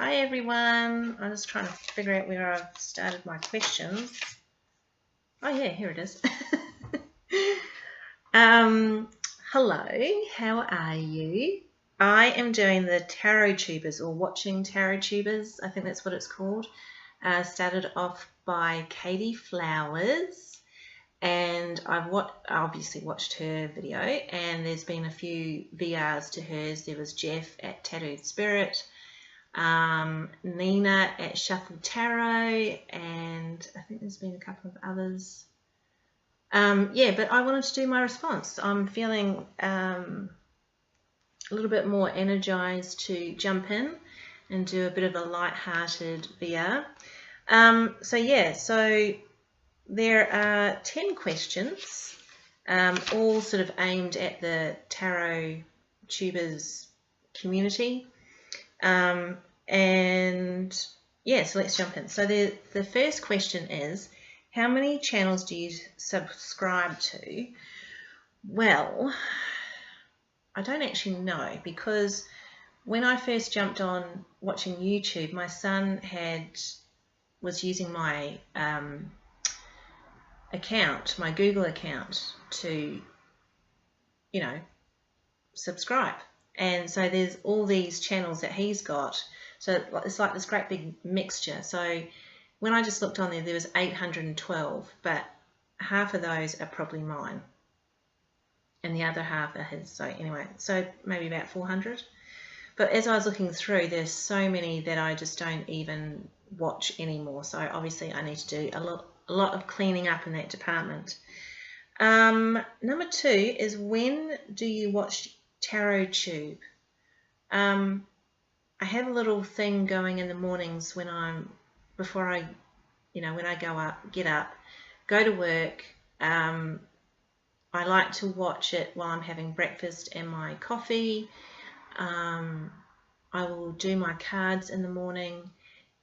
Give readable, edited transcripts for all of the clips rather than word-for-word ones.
Hi everyone, I'm just trying to figure out where I've started my questions. Oh yeah, here it is. Hello, how are you? I am doing the TarotTubers or watching TarotTubers, I think that's what it's called. Started off by Katey Flowers, and I've obviously watched her video, and there's been a few VRs to hers. There was Jeff at Tattooed Spirit, Nina at Shuffle Tarot, and I think there's been a couple of others. Yeah, but I wanted to do my response. I'm feeling a little bit more energized to jump in and do a bit of a light-hearted VR. So there are 10 questions, all sort of aimed at the TarotTubers community. And yeah, so let's jump in. So the first question is, how many channels do you subscribe to? Well, I don't actually know, because when I first jumped on watching YouTube, my son was using my account, my Google account, to, you know, subscribe. And so there's all these channels that he's got. So it's like this great big mixture. So when I just looked on there, there was 812, but half of those are probably mine, and the other half are his. So anyway, so maybe about 400. But as I was looking through, there's so many that I just don't even watch anymore. So obviously I need to do a lot of cleaning up in that department. Number 2 is, when do you watch TarotTube? I have a little thing going in the mornings when before I get up, go to work. I like to watch it while I'm having breakfast and my coffee. I will do my cards in the morning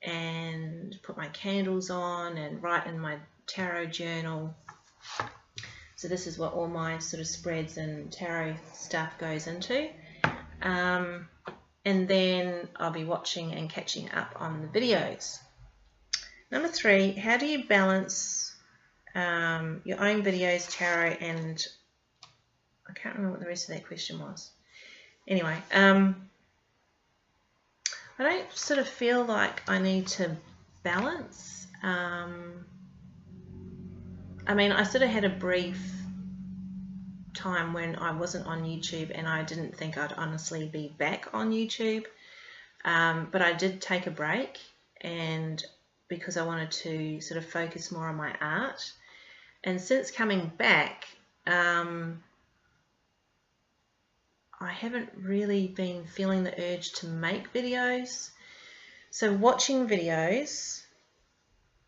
and put my candles on and write in my tarot journal. So this is what all my sort of spreads and tarot stuff goes into. And then I'll be watching and catching up on the videos. Number 3, how do you balance your own videos, tarot, and I can't remember what the rest of that question was. Anyway, I don't sort of feel like I need to balance. I mean, I sort of had a brief time when I wasn't on YouTube, and I didn't think I'd honestly be back on YouTube, but I did take a break, and because I wanted to sort of focus more on my art. And since coming back, I haven't really been feeling the urge to make videos. So watching videos,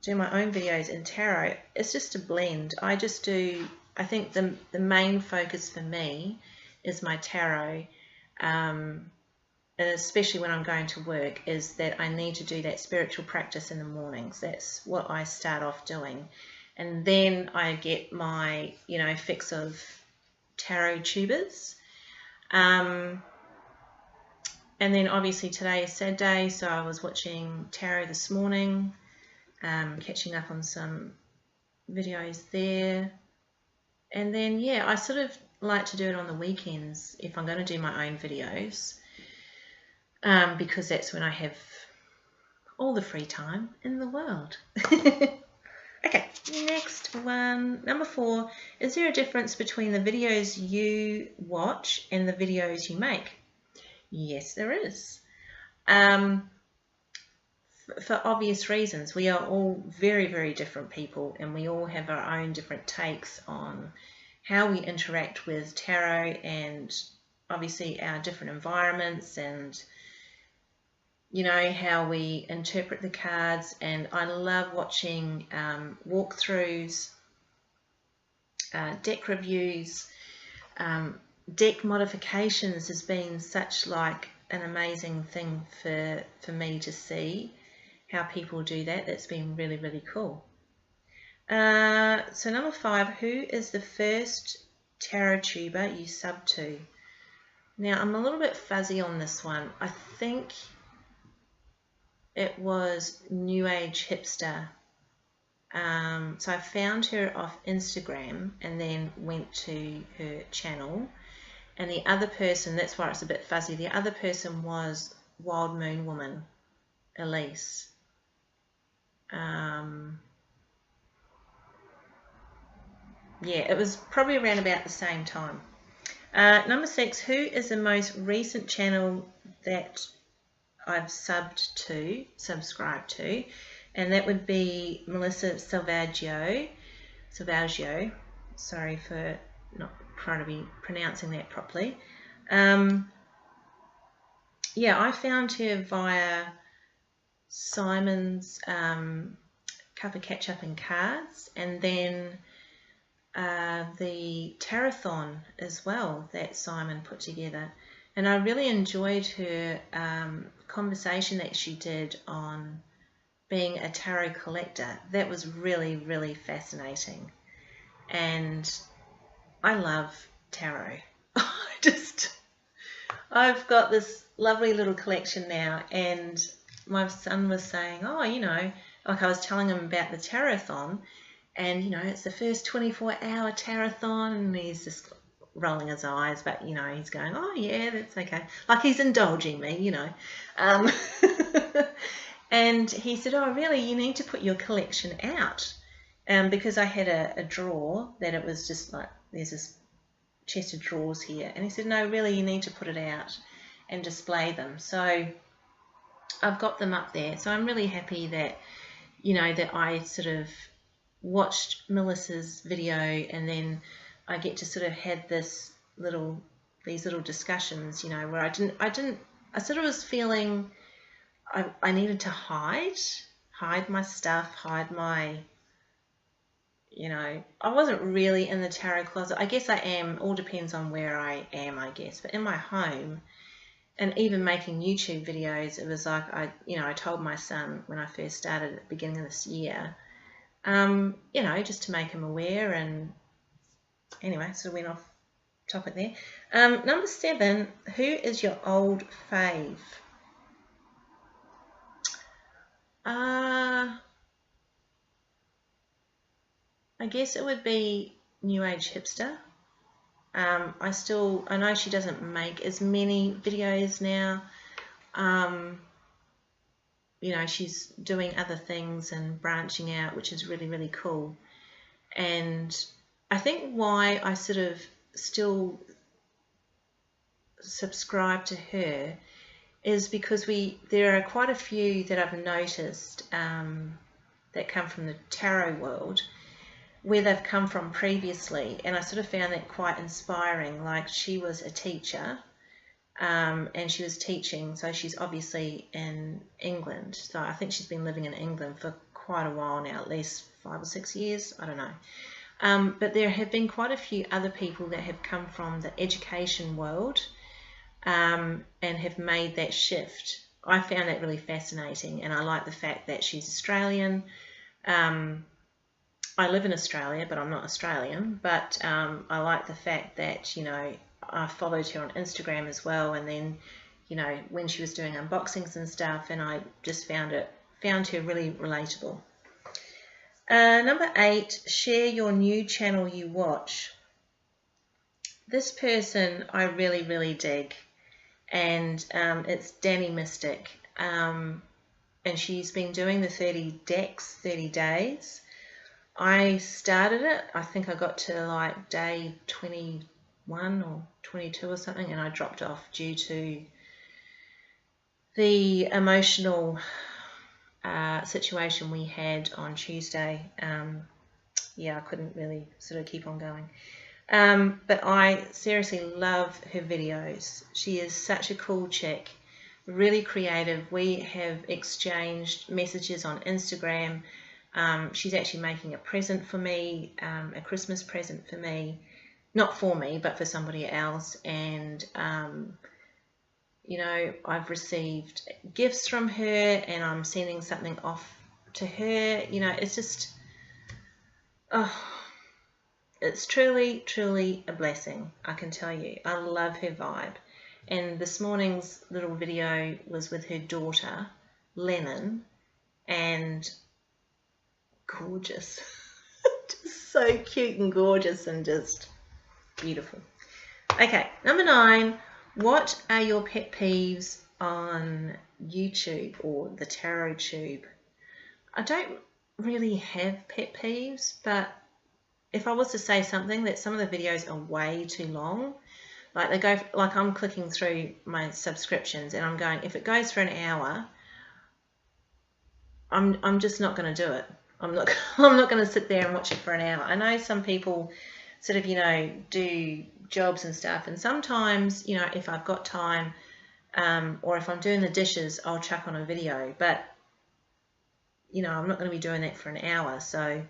do my own videos in tarot, it's just a blend. I think the main focus for me is my tarot, and especially when I'm going to work, is that I need to do that spiritual practice in the mornings. That's what I start off doing. And then I get my, fix of TarotTubers. And then obviously today is Saturday, so I was watching tarot this morning, catching up on some videos there. And then, yeah, I sort of like to do it on the weekends if I'm going to do my own videos, because that's when I have all the free time in the world. Okay, next one. Number 4, is there a difference between the videos you watch and the videos you make? Yes, there is. For obvious reasons. We are all very, very different people, and we all have our own different takes on how we interact with tarot, and obviously our different environments, and how we interpret the cards. And I love watching walkthroughs, deck reviews, deck modifications has been such like an amazing thing for me to see how people do that. That's been really, really cool. So number 5, who is the first TarotTuber you sub to? Now, I'm a little bit fuzzy on this one. I think it was New Age Hipster. So I found her off Instagram and then went to her channel. And the other person, that's why it's a bit fuzzy, the other person was Wild Moon Woman, Elise. Yeah, it was probably around about the same time. Number 6, who is the most recent channel that I've subscribed to? And that would be Melissa Selvaggio. Sorry for not trying to be pronouncing that properly. Yeah, I found her via Simon's Cup of Ketchup and Cards, and then the Tarothon as well that Simon put together. And I really enjoyed her conversation that she did on being a tarot collector. That was really, really fascinating. And I love tarot. I've got this lovely little collection now, and my son was saying, oh, you know, like I was telling him about the Tarothon, and, you know, it's the first 24-hour Tarothon, and he's just rolling his eyes, but, you know, he's going, oh, yeah, that's okay. Like he's indulging me, you know. And he said, oh, really, you need to put your collection out. Because I had a drawer that it was just like, there's this chest of drawers here. And he said, no, really, you need to put it out and display them. So I've got them up there. So I'm really happy that, you know, that I sort of watched Melissa's video, and then I get to sort of had these little discussions, you know, where I sort of was feeling I needed to hide my stuff, hide my, you know, I wasn't really in the tarot closet. I guess I am, all depends on where I am, I guess, but in my home, and even making YouTube videos, it was like I told my son when I first started at the beginning of this year, you know, just to make him aware. And anyway, so went off topic there. Number 7, who is your old fave? I guess it would be New Age Hipster. I know she doesn't make as many videos now. You know, she's doing other things and branching out, which is really, really cool. And I think why I sort of still subscribe to her is because there are quite a few that I've noticed that come from the tarot world, where they've come from previously, and I sort of found that quite inspiring. Like, she was a teacher, and she was teaching, so she's obviously in England, so I think she's been living in England for quite a while now, at least 5 or 6 years, I don't know. But there have been quite a few other people that have come from the education world and have made that shift. I found that really fascinating, and I like the fact that she's Australian. I live in Australia, but I'm not Australian. But I like the fact that, you know, I followed her on Instagram as well, and then, you know, when she was doing unboxings and stuff, and I just found her really relatable. Number 8, share your new channel you watch. This person I really, really dig, and it's Dani Mystic, and she's been doing the 30 decks, 30 days. I started it, I think I got to like day 21 or 22 or something, and I dropped off due to the emotional situation we had on Tuesday. Yeah, I couldn't really sort of keep on going. But I seriously love her videos. She is such a cool chick, really creative. We have exchanged messages on Instagram. She's actually making a present for me, a Christmas present for me, not for me, but for somebody else. And, you know, I've received gifts from her, and I'm sending something off to her. You know, it's just, oh, it's truly, truly a blessing, I can tell you. I love her vibe. And this morning's little video was with her daughter, linen and gorgeous. Just so cute and gorgeous and just beautiful. Okay, number 9, what are your pet peeves on YouTube or the TarotTube? I don't really have pet peeves, but if I was to say something, that some of the videos are way too long. Like they go, like I'm clicking through my subscriptions and I'm going, if it goes for an hour, I'm just not going to do it. I'm not going to sit there and watch it for an hour. I know some people sort of, you know, do jobs and stuff, and sometimes, you know, if I've got time, or if I'm doing the dishes, I'll chuck on a video, but you know, I'm not going to be doing that for an hour. So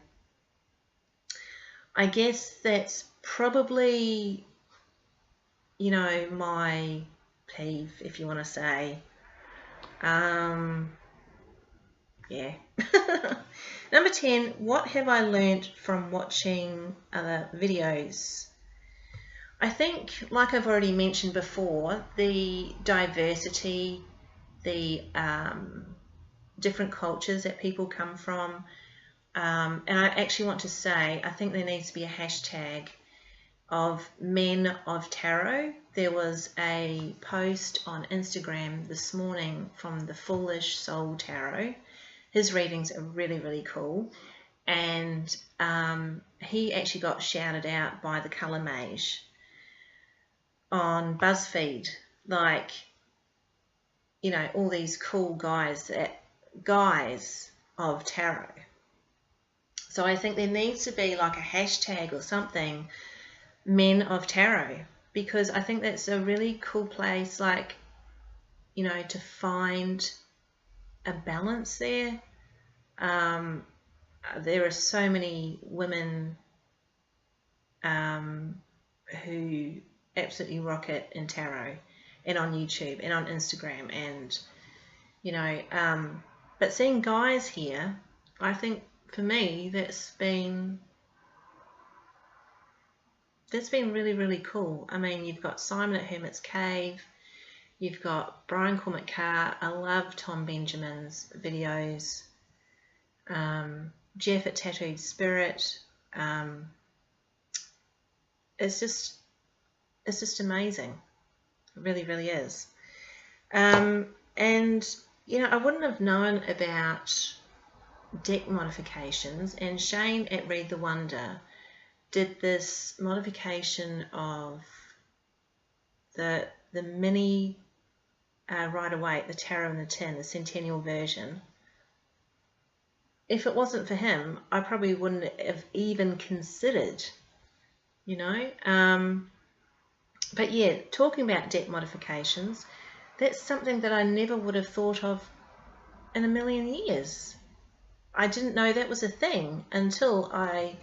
I guess that's probably, you know, my peeve, if you want to say. Yeah. Number 10, what have I learnt from watching other videos? I think, like I've already mentioned before, the diversity, the different cultures that people come from, and I actually want to say, I think there needs to be a hashtag of Men of Tarot. There was a post on Instagram this morning from the Foolish Soul Tarot. His readings are really, really cool, and he actually got shouted out by the Colour Mage on BuzzFeed, like, you know, all these cool guys of tarot. So I think there needs to be like a hashtag or something, Men of Tarot, because I think that's a really cool place, like, you know, to find a balance there. There are so many women who absolutely rock it in tarot and on YouTube and on Instagram, and you know, but seeing guys here, I think for me that's been really, really cool. I mean, you've got Simon at Hermit's Cave, you've got Brian Cormack Carr. I love Tom Benjamin's videos. Jeff at Tattooed Spirit. It's just amazing. It really, really is. And you know, I wouldn't have known about deck modifications, and Shane at Read the Wonder did this modification of the mini Rider-Waite, the Tarot in the Tin, the Centennial version. If it wasn't for him, I probably wouldn't have even considered, you know. But yeah, talking about deck modifications, that's something that I never would have thought of in a million years. I didn't know that was a thing until I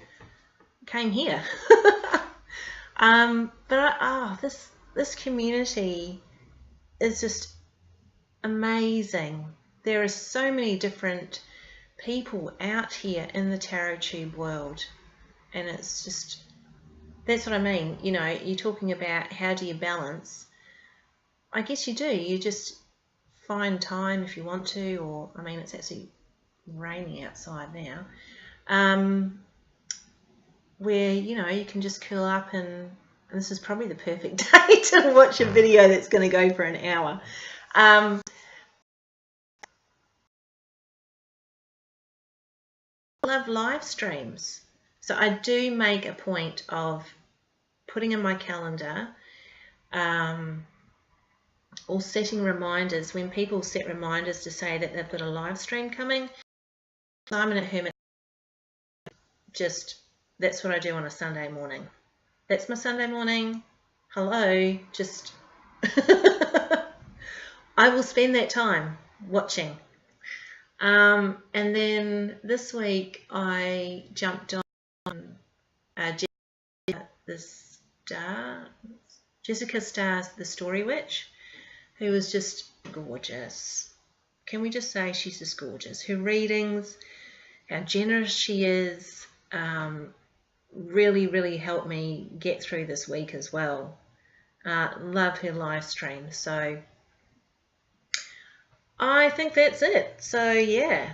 came here. But this community is just amazing. There are so many different people out here in the TarotTube world, and it's just, that's what I mean. You know, you're talking about how do you balance. I guess you do. You just find time if you want to, or I mean, it's actually raining outside now, where, you know, you can just curl up, and this is probably the perfect day to watch a video that's going to go for an hour. I love live streams, so I do make a point of putting in my calendar, or setting reminders. When people set reminders to say that they've got a live stream coming, Simon at Hermit, just, that's what I do on a Sunday morning. That's my Sunday morning. Hello, just I will spend that time watching. And then this week I jumped on Jessica Starr's The Story Witch, who was just gorgeous. Can we just say she's just gorgeous? Her readings, how generous she is, really, really helped me get through this week as well. Love her live stream. So I think that's it. So yeah.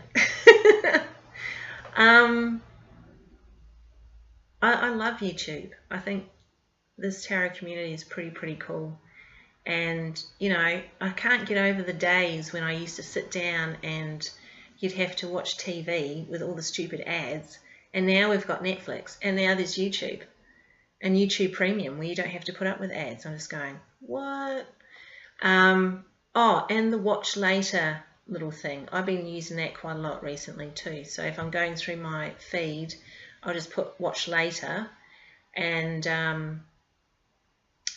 I love YouTube. I think this tarot community is pretty cool. And, you know, I can't get over the days when I used to sit down and you'd have to watch TV with all the stupid ads. And now we've got Netflix, and now there's YouTube and YouTube Premium where you don't have to put up with ads. I'm just going, what? Oh, and the watch later little thing. I've been using that quite a lot recently too. So if I'm going through my feed, I'll just put watch later, and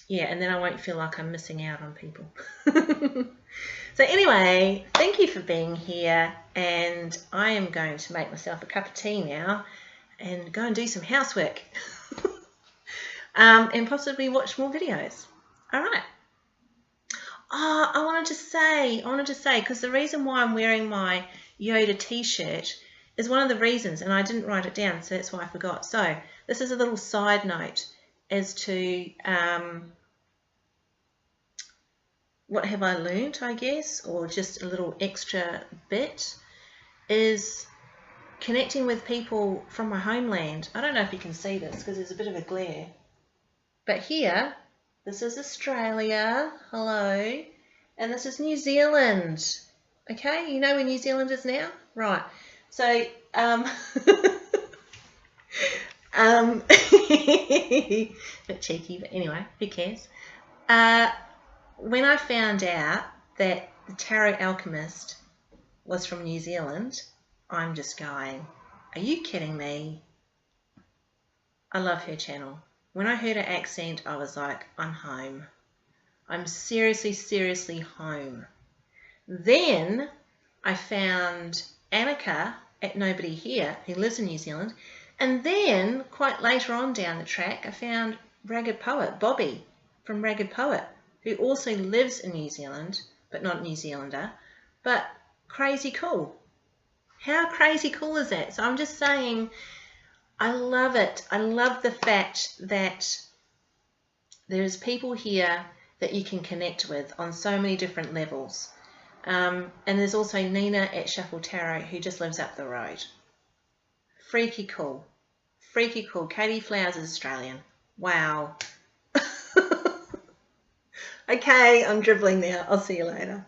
yeah, and then I won't feel like I'm missing out on people. So anyway, thank you for being here, and I am going to make myself a cup of tea now and go and do some housework. And possibly watch more videos. All right. Oh, I wanted to say, because the reason why I'm wearing my Yoda t-shirt is one of the reasons, and I didn't write it down, so that's why I forgot. So this is a little side note as to what have I learned, I guess, or just a little extra bit, is connecting with people from my homeland. I don't know if you can see this because there's a bit of a glare. But here, this is Australia, hello, and this is New Zealand. Okay, you know where New Zealand is now? Right, so, bit cheeky, but anyway, who cares? When I found out that the Tarot Alchemist was from New Zealand, I'm just going, are you kidding me? I love her channel. When I heard her accent, I was like, I'm home. I'm seriously home. Then I found Anneke at Nobody Here, who lives in New Zealand, and then quite later on down the track, I found Ragged Poet, Bobby from Ragged Poet, who also lives in New Zealand, but not a New Zealander, but crazy cool. How crazy cool is that? So I'm just saying, I love it. I love the fact that there's people here that you can connect with on so many different levels. And there's also Nina at Shuffle Tarot, who just lives up the road. Freaky cool. Freaky cool. Katey Flowers is Australian. Wow. Okay, I'm dribbling now. I'll see you later.